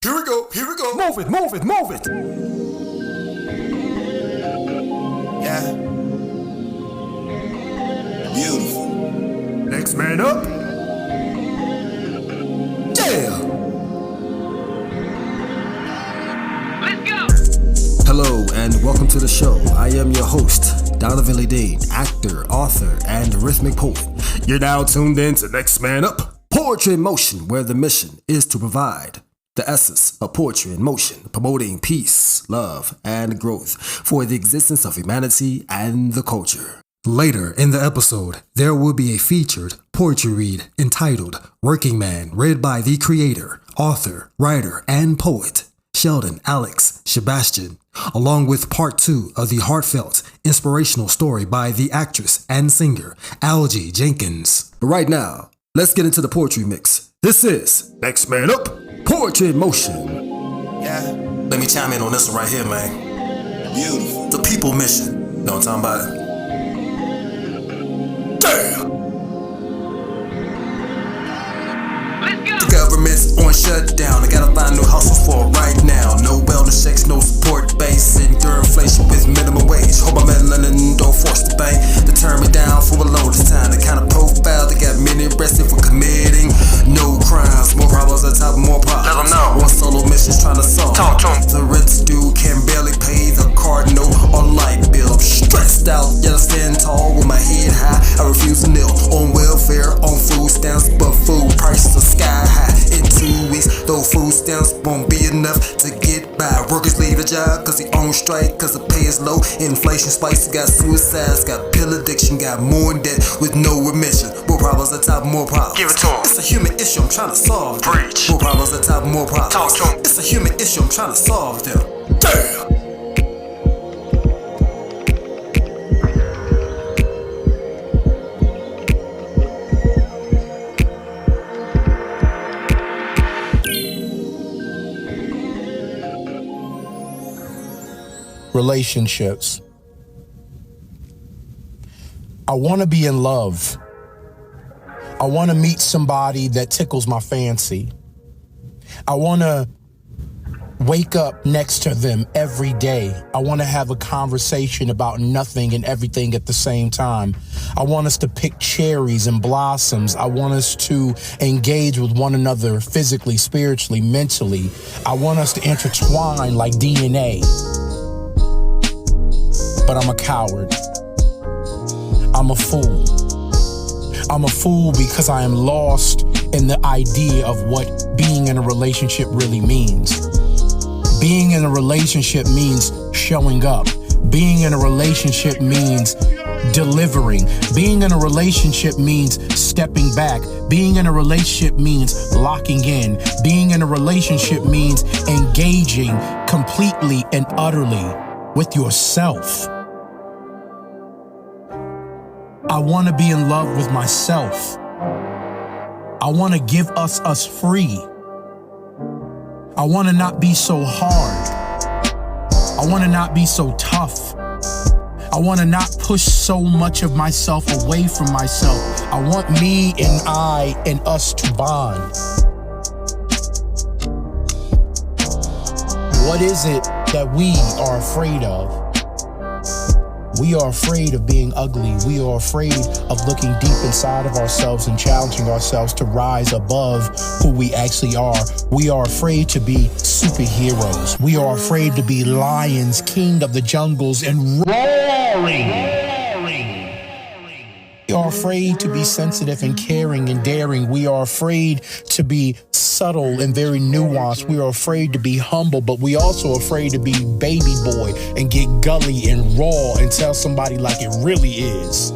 Here we go, here we go. Move it, move it, move it. Yeah. Beautiful. Next man up. Yeah. Let's go. Hello and welcome to the show. I am your host, Donovan Lee Dean, actor, author, and rhythmic poet. You're now tuned in to Next Man Up, Poetry in Motion, where the mission is to provide the essence of poetry in motion, promoting peace, love, and growth for the existence of humanity and the culture. Later in the episode, there will be a featured poetry read entitled Working Man, read by the creator, author, writer, and poet, Sheldon Alex Sebastian, along with part 2 of the heartfelt, inspirational story by the actress and singer, Algie Jenkins. But right now, let's get into the poetry mix. This is Next Man Up, Poetry in Motion. Yeah. Let me chime in on this one right here, man. Beautiful. The people mission. Know what I'm talking about? Damn! Let's go. The government's on shutdown. I gotta find new hustles for right now. No wellness checks, no support base. Endure inflation with minimum wage. Hope my melanin don't force the bank to turn me down for a load of time. The kind of profile that got many arrested for committing no crimes. More problems on top of more problems. Let 'em know. One solo mission's trying to solve. Talk to 'em. The rich dude can barely pay the card note or light bill. I'm stressed out, yet I stand tall with my head high. I refuse to kneel on welfare, on food stamps, but food prices are sky high. In 2 weeks, those food stamps won't be enough to get by. Workers leave a job cause they on strike, cause the pay is low. Inflation spikes, got suicides, got pill addiction, got more in debt with no remission. More problems on top of more problems. Give it to 'em. It's a human issue I'm trying to solve. Preach. More problems on top of more problems. Talk to 'em. It's a human issue I'm trying to solve them. Damn! Relationships. I want to be in love. I want to meet somebody that tickles my fancy. I want to wake up next to them every day. I want to have a conversation about nothing and everything at the same time. I want us to pick cherries and blossoms. I want us to engage with one another physically, spiritually, mentally. I want us to intertwine like DNA. But I'm a coward. I'm a fool. I'm a fool because I am lost in the idea of what being in a relationship really means. Being in a relationship means showing up. Being in a relationship means delivering. Being in a relationship means stepping back. Being in a relationship means locking in. Being in a relationship means engaging completely and utterly with yourself. I want to be in love with myself. I want to give us free. I want to not be so hard. I want to not be so tough. I want to not push so much of myself away from myself. I want me and I and us to bond. What is it that we are afraid of? We are afraid of being ugly. We are afraid of looking deep inside of ourselves and challenging ourselves to rise above who we actually are. We are afraid to be superheroes. We are afraid to be lions, king of the jungles, and roaring. We are afraid to be sensitive and caring and daring. We are afraid to be subtle and very nuanced. We are afraid to be humble, but we also afraid to be baby boy and get gully and raw and tell somebody like it really is.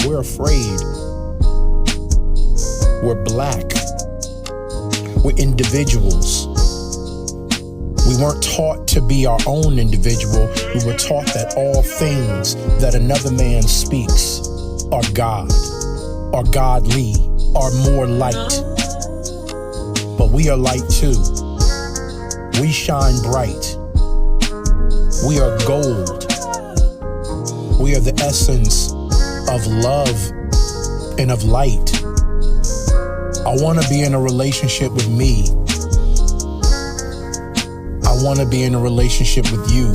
We're afraid. We're black. We're individuals. We weren't taught to be our own individual. We were taught that all things that another man speaks are God, are godly, are more light. But we are light too. We shine bright. We are gold. We are the essence of love and of light. I want to be in a relationship with me. I want to be in a relationship with you.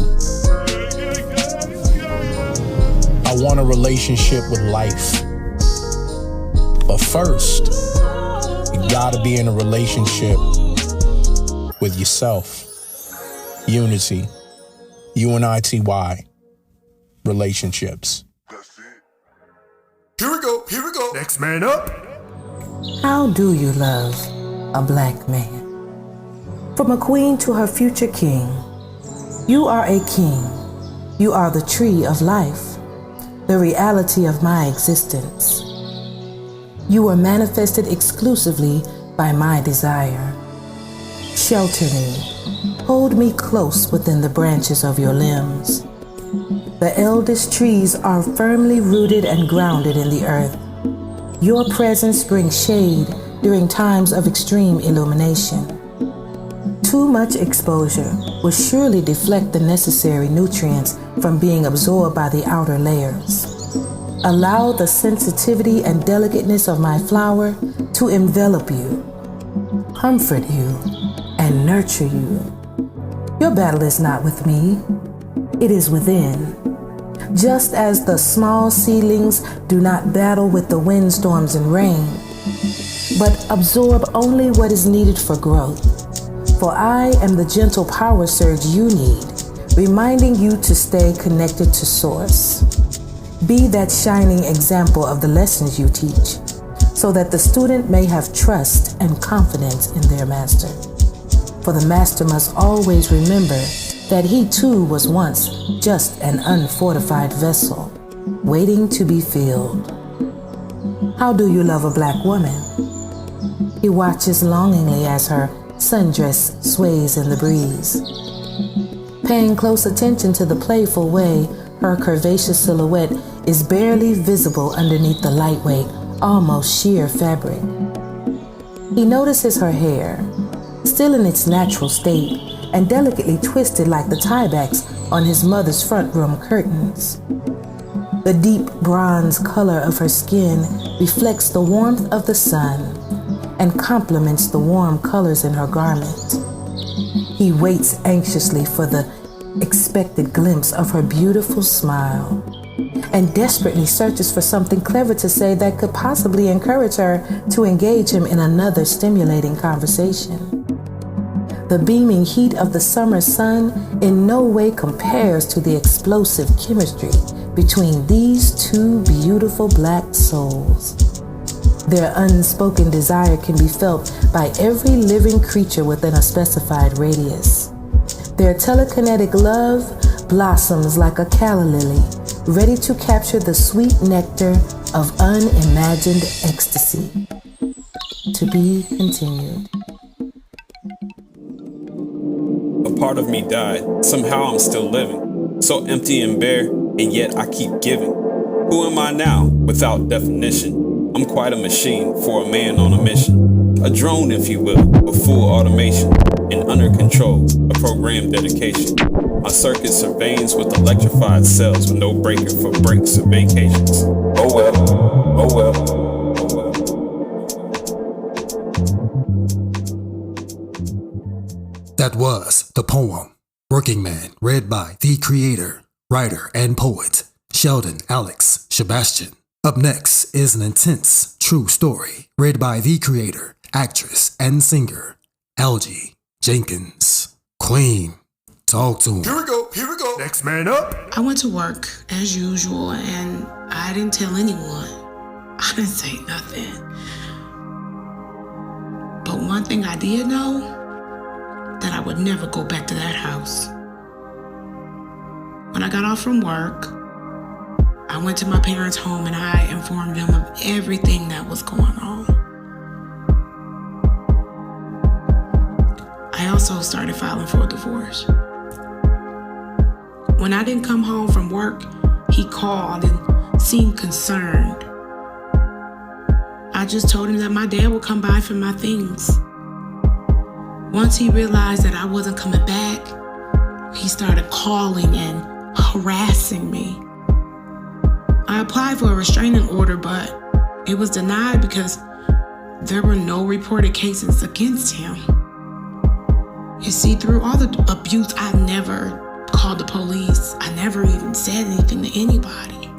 I want a relationship with life. But first, you gotta be in a relationship with yourself. Unity. UNITY. Relationships. Here we go. Next man up. How do you love a black man? From a queen to her future king, you are a king. You are the tree of life, the reality of my existence. You were manifested exclusively by my desire. Shelter me, hold me close within the branches of your limbs. The eldest trees are firmly rooted and grounded in the earth. Your presence brings shade during times of extreme illumination. Too much exposure will surely deflect the necessary nutrients from being absorbed by the outer layers. Allow the sensitivity and delicateness of my flower to envelop you, comfort you, and nurture you. Your battle is not with me, it is within. Just as the small seedlings do not battle with the windstorms and rain, but absorb only what is needed for growth. For I am the gentle power surge you need, reminding you to stay connected to Source. Be that shining example of the lessons you teach, so that the student may have trust and confidence in their master. For the master must always remember that he too was once just an unfortified vessel, waiting to be filled. How do you love a black woman? He watches longingly as her sundress sways in the breeze, paying close attention to the playful way her curvaceous silhouette is barely visible underneath the lightweight, almost sheer fabric. He notices her hair, still in its natural state and delicately twisted like the tiebacks on his mother's front room curtains. The deep bronze color of her skin reflects the warmth of the sun and complements the warm colors in her garment. He waits anxiously for the expected glimpse of her beautiful smile and desperately searches for something clever to say that could possibly encourage her to engage him in another stimulating conversation. The beaming heat of the summer sun in no way compares to the explosive chemistry between these two beautiful black souls. Their unspoken desire can be felt by every living creature within a specified radius. Their telekinetic love blossoms like a calla lily, ready to capture the sweet nectar of unimagined ecstasy. To be continued. A part of me died. Somehow I'm still living. So empty and bare, and yet I keep giving. Who am I now? Without definition. I'm quite a machine for a man on a mission. A drone, if you will, with full automation. And under control, a programmed dedication. My circuits are veins with electrified cells with no breaker for breaks or vacations. Oh well, oh well, oh well. That was the poem Working Man, read by the creator, writer, and poet Sheldon Alex Sebastian. Up next is an intense, true story read by the creator, actress, and singer Algie Jenkins. Queen, talk to him. Here we go. Next man up. I went to work as usual and I didn't tell anyone. I didn't say nothing. But one thing I did know, that I would never go back to that house. When I got off from work, I went to my parents' home and I informed them of everything that was going on. I also started filing for a divorce. When I didn't come home from work, he called and seemed concerned. I just told him that my dad would come by for my things. Once he realized that I wasn't coming back, he started calling and harassing me. I applied for a restraining order, but it was denied because there were no reported cases against him. You see, through all the abuse, I never called the police. I never even said anything to anybody.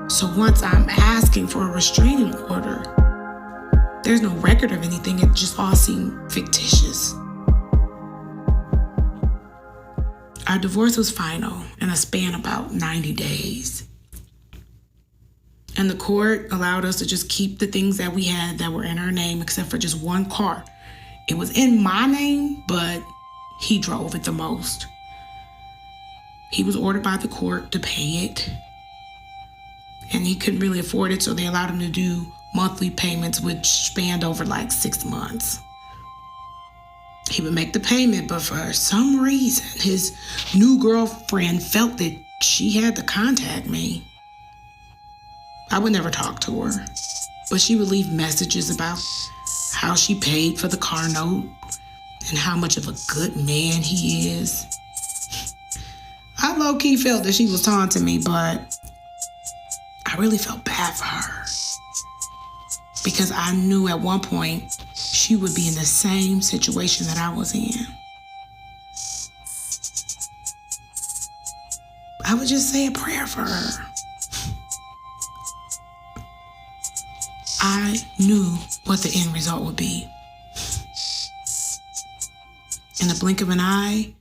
So once I'm asking for a restraining order, there's no record of anything. It just all seemed fictitious. Our divorce was final in a span of about 90 days. And the court allowed us to just keep the things that we had that were in our name, except for just one car. It was in my name, but he drove it the most. He was ordered by the court to pay it, and he couldn't really afford it, so they allowed him to do monthly payments, which spanned over like 6 months. He would make the payment, but for some reason, his new girlfriend felt that she had to contact me. I would never talk to her, but she would leave messages about how she paid for the car note and how much of a good man he is. I low-key felt that she was taunting me, but I really felt bad for her because I knew at one point she would be in the same situation that I was in. I would just say a prayer for her. I knew what the end result would be. In the blink of an eye,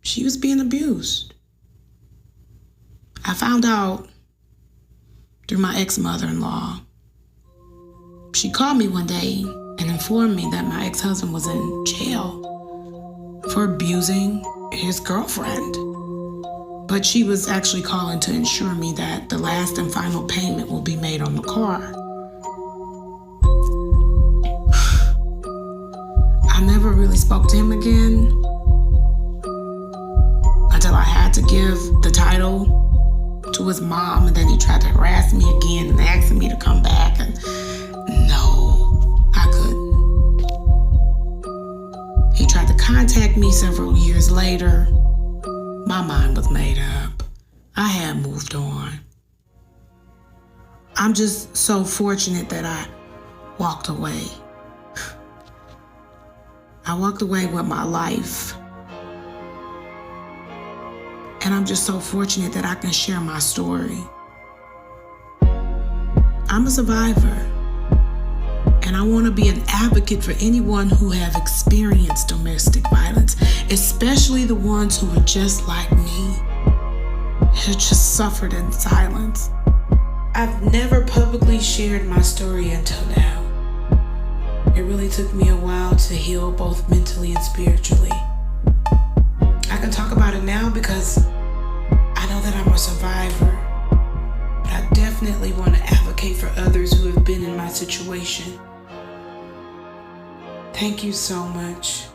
she was being abused. I found out through my ex-mother-in-law. She called me one day and informed me that my ex-husband was in jail for abusing his girlfriend. But she was actually calling to ensure me that the last and final payment will be made on the car. I never really spoke to him again until I had to give the title to his mom, and then he tried to harass me again and asking me to come back, and no, I couldn't. He tried to contact me several years later. My mind was made up. I had moved on. I'm just so fortunate that I walked away. I walked away with my life. And I'm just so fortunate that I can share my story. I'm a survivor. And I want to be an advocate for anyone who have experienced domestic violence, especially the ones who are just like me, who just suffered in silence. I've never publicly shared my story until now. It really took me a while to heal both mentally and spiritually. I can talk about it now because I know that I'm a survivor, but I definitely want to advocate for others who have been in my situation. Thank you so much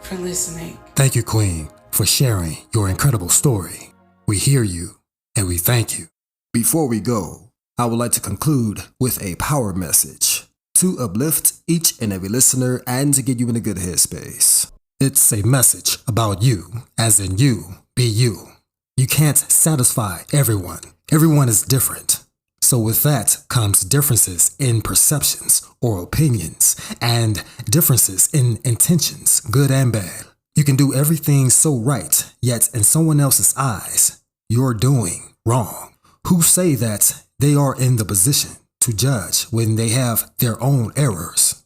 for listening. Thank you, Queen, for sharing your incredible story. We hear you and we thank you. Before we go, I would like to conclude with a power message to uplift each and every listener and to get you in a good headspace. It's a message about you, as in you, be you. You can't satisfy everyone. Everyone is different. So with that comes differences in perceptions or opinions and differences in intentions, good and bad. You can do everything so right, yet in someone else's eyes, you're doing wrong. Who say that they are in the position to judge when they have their own errors?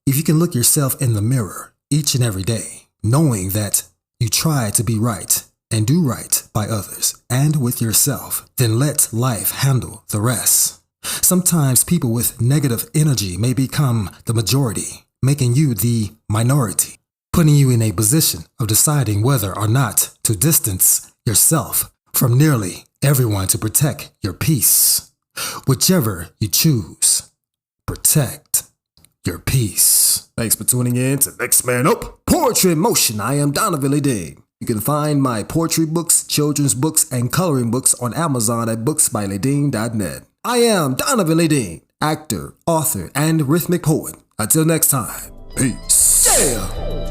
If you can look yourself in the mirror each and every day, knowing that you try to be right and do right by others and with yourself, then let life handle the rest. Sometimes people with negative energy may become the majority, making you the minority, putting you in a position of deciding whether or not to distance yourself from nearly everyone to protect your peace. Whichever you choose, protect your peace. Thanks for tuning in to Next Man Up, Poetry in Motion. I am Donovan Lee. You can find my poetry books, children's books, and coloring books on Amazon at booksbyladine.net. I am Donovan Lee, actor, author, and rhythmic poet. Until next time, peace. Yeah!